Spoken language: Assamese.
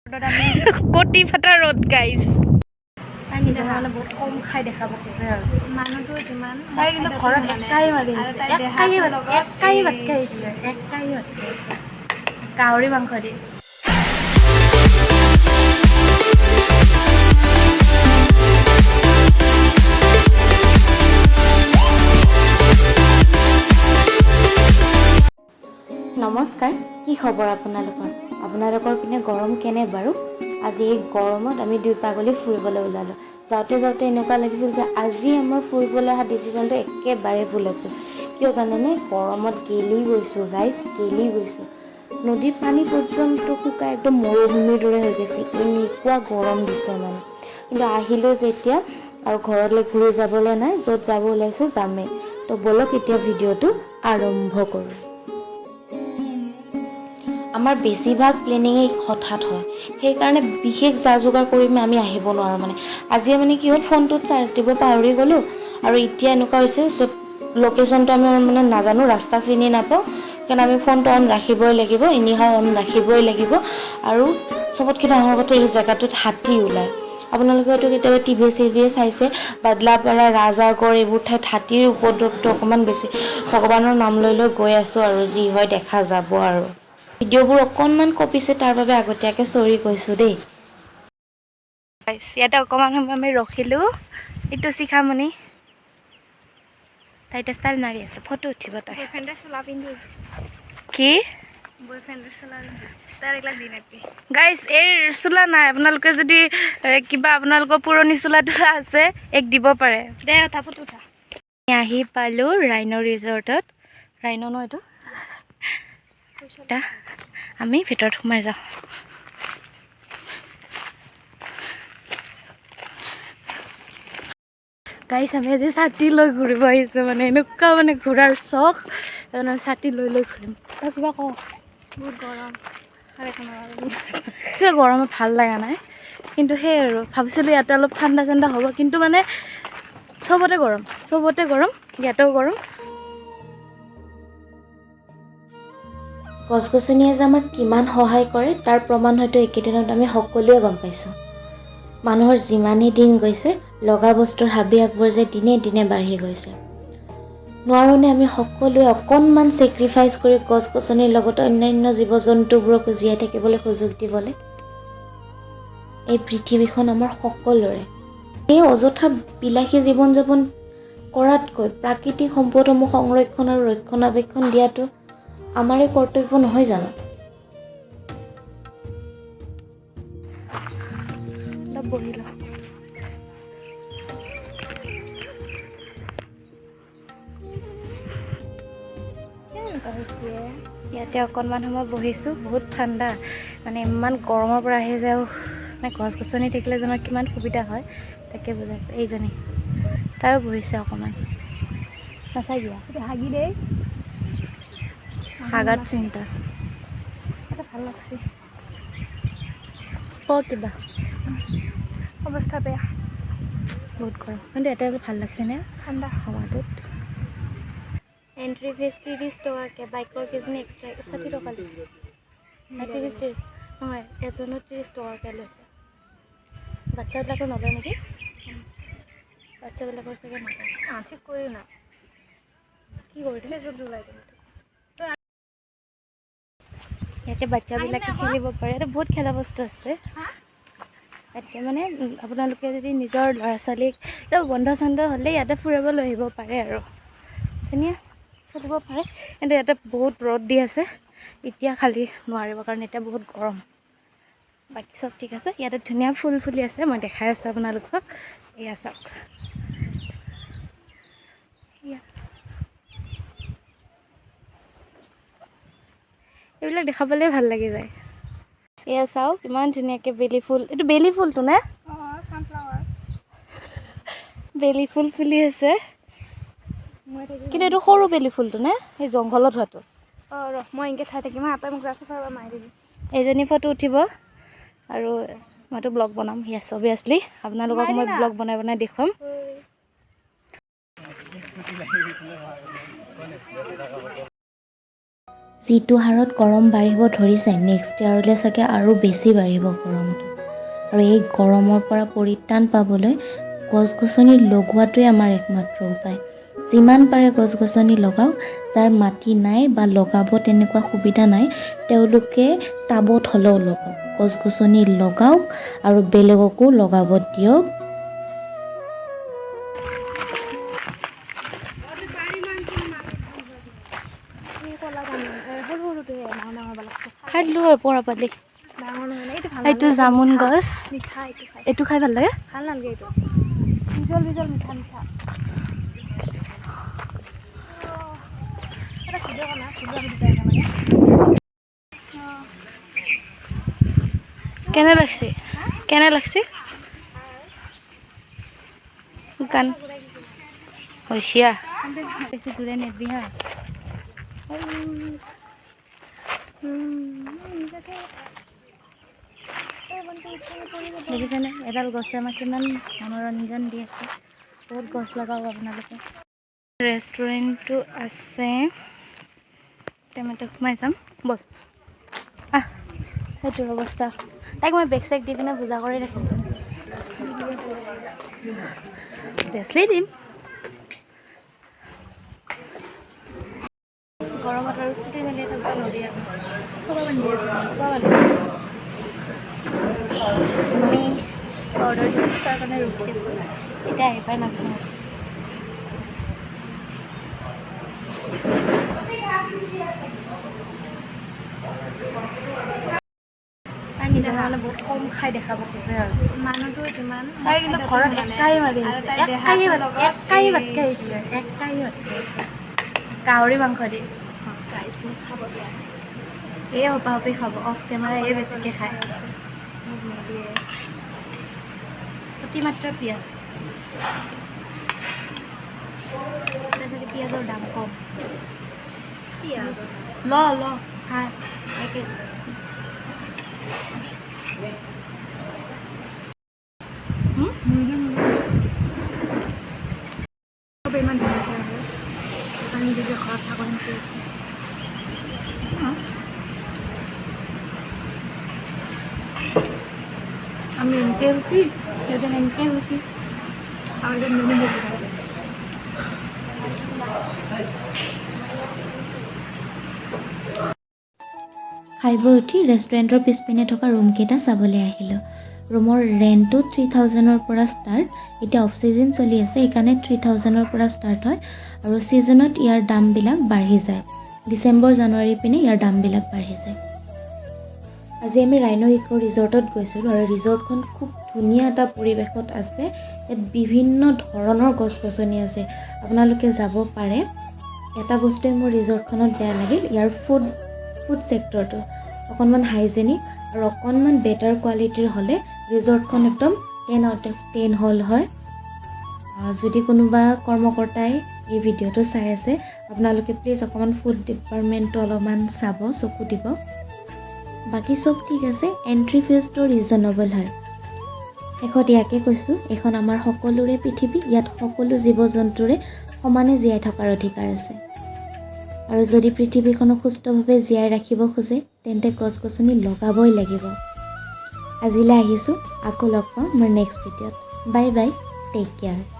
কোটি ফাটা ৰ'দ গাইজ পানী দেখা মানে বহুত কম খাই দেখাব খোজে আৰু মানুহটো যিমান তাই কিন্তু ঘৰত একাই মাৰি আহিছে একাই ভাত খাই আহিছে গাহৰি মাংস দি নমস্কাৰ কি খবৰ আপোনালোকৰ পিনে গৰম কেনে বাৰু আজি এই গৰমত আমি দুই পাগলি ফুৰিবলৈ ওলালোঁ যাওঁতে এনেকুৱা লাগিছিল যে আজি আমাৰ ফুৰিবলৈ অহা ডিচিজনটো একেবাৰে ভুল আছিল কিয় জানেনে গৰমত গেলি গৈছোঁ নদীৰ পানী পৰ্যন্ত শুকাই একদম মৰুভূমিৰ দৰে হৈ গৈছে এনেকুৱা গৰম দিছে মানে কিন্তু আহিলোঁ যেতিয়া আৰু ঘৰলৈ ঘূৰি যাবলৈ নাই য'ত যাব ওলাইছোঁ যামেই তো বলক এতিয়া ভিডিঅ'টো আৰম্ভ কৰোঁ আমাৰ বেছিভাগ প্লেনিঙেই হঠাৎ হয় সেইকাৰণে বিশেষ যা যোগাৰ কৰি আমি আহিব নোৱাৰোঁ মানে আজি মানে কি হ'ল ফোনটোত চাৰ্জ দিব পাহৰি গ'লোঁ আৰু এতিয়া এনেকুৱা হৈছে য'ত লোকেশ্যনটো আমি মানে নাজানো ৰাস্তা চিনি নাপাওঁ কাৰণ আমি ফোনটো অন ৰাখিবই লাগিব এনিহাও অন ৰাখিবই লাগিব আৰু চবতকৈ ডাঙৰ কথা এই জেগাটোত হাতী ওলায় আপোনালোকে হয়তো কেতিয়াবা টিভিয়ে চাইছে বাদলাপাৰা ৰাজাগড় এইবোৰ ঠাইত হাতীৰ উপদ্ৰৱটো অকণমান বেছি ভগৱানৰ নাম লৈ গৈ আছোঁ আৰু যি হয় দেখা যাব আৰু ভিডিঅ'বোৰ অকণমান কপিছে তাৰ বাবে আগতীয়াকৈ চৰি কৈছোঁ দেই ইয়াতে অকণমান সময় আমি ৰখিলোঁ এইটো শিখামণি তাই এতিয়া ষ্টাইল মাৰি আছে ফটো উঠিব তাই কি গাইজ এই চোলা নাই আপোনালোকে যদি কিবা আপোনালোকৰ পুৰণি চোলা তোলা আছে এক দিব পাৰে দে উঠা ফটো উঠা আহি পালোঁ ৰাইন' ৰিজৰ্টত ৰাইন' ন এইটো এটা আমি ভিতৰত সোমাই যাওঁ গাইছ আমি আজি ছাতি লৈ ঘূৰিব আহিছোঁ মানে এনেকুৱা মানে ঘূৰাৰ চখ তাৰমানে ছাতি লৈ ঘূৰিম তই কিবা কওঁ বহুত গৰম গৰমত ভাল লগা নাই কিন্তু সেই আৰু ভাবিছিলোঁ ইয়াতে অলপ ঠাণ্ডা হ'ব কিন্তু মানে চবতে গৰম ইয়াতেও গৰম গছ-গছনিয়ে যে আমাক কিমান সহায় কৰে তাৰ প্ৰমাণ হয়তো একেদিনত আমি সকলোৱে গম পাইছোঁ মানুহৰ যিমানেই দিন গৈছে লগা বস্তুৰ হাবি আগবোৰ যে দিনে বাঢ়ি গৈছে নোৱাৰোঁনে আমি সকলোৱে অকণমান ছেক্ৰিফাইচ কৰি গছ-গছনিৰ লগতে অন্যান্য জীৱ জন্তুবোৰকো জীয়াই থাকিবলৈ সুযোগ দিবলৈ এই পৃথিৱীখন আমাৰ সকলোৰে এই অযথা বিলাসী জীৱন যাপন কৰাতকৈ প্ৰাকৃতিক সম্পদসমূহ সংৰক্ষণ আৰু ৰক্ষণাবেক্ষণ দিয়াটো আমাৰে কৰ্তব্য নহয় জানো অলপ বহিলোঁ ইয়াতে অকণমান সময় বহিছোঁ বহুত ঠাণ্ডা মানে ইমান গৰমৰ পৰা আহি যাওঁ মানে গছ-গছনি থাকিলে যেন কিমান সুবিধা হয় তাকে বুজাইছোঁ এইজনী তাইও বহিছে অকণমান নাচাই দিয়া হাগি দেই হাগাত চিন্তা এটা ভাল লাগছে কিবা অৱস্থা বেয়া বহুত গৰম কিন্তু এটা ভাল লাগছেনে ঠাণ্ডা হাৱাটোত এণ্ট্ৰি ফিজ 30 টকাকৈ বাইকৰ কেইজনী এক্সট্ৰা 60 টকা লৈছে 30 নহয় এজনত 30 টকাকৈ লৈছে বাচ্ছাবিলাকৰ নলয় নেকি বাচ্ছাবিলাকৰ চাগে নলয় ঠিক কৰি না কি কৰি ফেচবুক ওলাই দিম ইয়াতে বাচ্চাবিলাকে খেলিব পাৰে ইয়াতে বহুত খেলা বস্তু আছে ইয়াতে মানে আপোনালোকে যদি নিজৰ ল'ৰা ছোৱালীক বন্ধ চন্ধ হ'লে ইয়াতে ফুৰাব লৈ আহিব পাৰে আৰু ধুনীয়া খেলিব পাৰে কিন্তু ইয়াতে বহুত ৰ'দ দি আছে এতিয়া খালি নোৱাৰিব কাৰণ এতিয়া বহুত গৰম বাকী চব ঠিক আছে ইয়াতে ধুনীয়া ফুল ফুলি আছে মই দেখাই আছোঁ আপোনালোকক এয়া চাওক এইবিলাক দেখাবলৈ ভাল লাগি যায় এয়া চাওক ইমান ধুনীয়াকৈ বেলি ফুল এইটো বেলি ফুলটো নে বেলি ফুল ফুলি আছে কিন্তু এইটো সৰু বেলি ফুলটো নে সেই জংঘলত হোৱাটো মই এনেকৈ ঠাই থাকিম আপাই মোক ৰাখি ফাৰ মাৰি দিবি এইজনী ফটো উঠিব আৰু মইতো ব্লগ বনাম ইয়াছ অভিয়াছলি আপোনালোকক মই ব্লগ বনাই দেখুৱাম যিটো হাৰত গৰম বাঢ়িব ধৰিছে নেক্সট ইয়াৰলৈ চাগে আৰু বেছি বাঢ়িব গৰমটো আৰু এই গৰমৰ পৰা পৰিত্ৰাণ পাবলৈ গছ-গছনি লগোৱাটোৱে আমাৰ একমাত্ৰ উপায় যিমান পাৰে গছ-গছনি লগাওক যাৰ মাটি নাই বা লগাব তেনেকুৱা সুবিধা নাই তেওঁলোকে টাবত হ'লেও লগাওক গছ-গছনি লগাওক আৰু বেলেগকো লগাব দিয়ক খাই দিলো পৰা পালি এইটো জামুন গছ এইটো খাই ভাল লাগে ভাল নালাগে এইটো বিজল বিজল মিঠা মিঠা এটা ভিডিঅ' বনা কেনে লাগছে গান হৈছিয়া বেছি জোৰে নেবি হা দেখিছেনে এডাল গছে আমাক কিমান মনোৰঞ্জন দি আছে বহুত গছ লগাওক আপোনালোকে ৰেষ্টুৰেণ্টটো আছে তেমতে সোমাই যাম বল সেইটোৰ অৱস্থা তাইক মই বেগ চেগ দি পিনে পূজা কৰি ৰাখিছোঁ বেচলি দিম গৰমত আৰু চুটি মেলি থাকিব নোৱাৰি আৰু আমি অৰ্ডাৰ দিছোঁ তাৰ কাৰণে ৰখি আছোঁ এতিয়া আহি পাই নাজানো তাই নিজে মানে বহুত কম খাই দেখাব খোজে আৰু মানুহটো যিমান তাই কিন্তু ঘৰত একাই মাৰি আহিছে একাই ভাতকে আহিছে গাহৰি মাংস দি খাব দিয়া এই হোপাহপি খাব অফ কেমেৰা এই বেছিকৈ খায় অতিমাত্ৰা পিঁয়াজ পিঁয়াজৰ দাম কম পিঁয়াজ ল খাই একে ইমান ধুনীয়াকৈ আহে আমি যদি ঘৰত থাকোঁ আমি এনেকৈ উঠি সিহঁতে এনেকৈ উঠি আৰু যে মেনু বহি খাই বৈ উঠি ৰেষ্টুৰেণ্টৰ পিছপিনে থকা ৰুমকেইটা চাবলৈ আহিলোঁ ৰুমৰ ৰেণ্টটো 3000ৰ পৰা ষ্টাৰ্ট এতিয়া অফ ছিজন চলি আছে সেইকাৰণে 3000ৰ পৰা ষ্টাৰ্ট হয় আৰু ছিজনত ইয়াৰ দামবিলাক বাঢ়ি যায় ডিচেম্বৰ জানুৱাৰী পিনে ইয়াৰ দামবিলাক বাঢ়ি যায় আজি আমি ৰাইনো ইকো ৰিজৰ্টত গৈছিলোঁ আৰু ৰিজৰ্টখন খুব ধুনীয়া এটা পৰিৱেশত আছে ইয়াত বিভিন্ন ধৰণৰ গছ-গছনি আছে আপোনালোকে যাব পাৰে এটা বস্তুৱে মোৰ ৰিজৰ্টখনত বেয়া লাগিল ইয়াৰ ফুড ছেক্টৰটো অকণমান হাইজেনিক আৰু অকণমান বেটাৰ কোৱালিটিৰ হ'লে ৰিজৰ্টখন একদম 10 আউট অফ 10 হ'ল হয় যদি কোনোবা কৰ্মকৰ্তাই এই ভিডিঅ'টো চাই আছে আপোনালোকে প্লিজ অকণমান ফুড ডিপাৰ্টমেণ্টটো অলপমান চাব চকু দিব বাকী চব ঠিক আছে এণ্ট্ৰি ফিজটো ৰিজনেবল হয় শেষত ইয়াকে কৈছোঁ এইখন আমাৰ সকলোৰে পৃথিৱী ইয়াত সকলো জীৱ জন্তুৰে সমানে জীয়াই থকাৰ অধিকাৰ আছে আৰু যদি পৃথিৱীখনক সুস্থভাৱে জীয়াই ৰাখিব খোজে তেন্তে গছ-গছনি লগাবই লাগিব আজিলৈ আহিছোঁ আকৌ লগ পাম মোৰ নেক্সট ভিডিঅ'ত বাই বাই টেক কেয়াৰ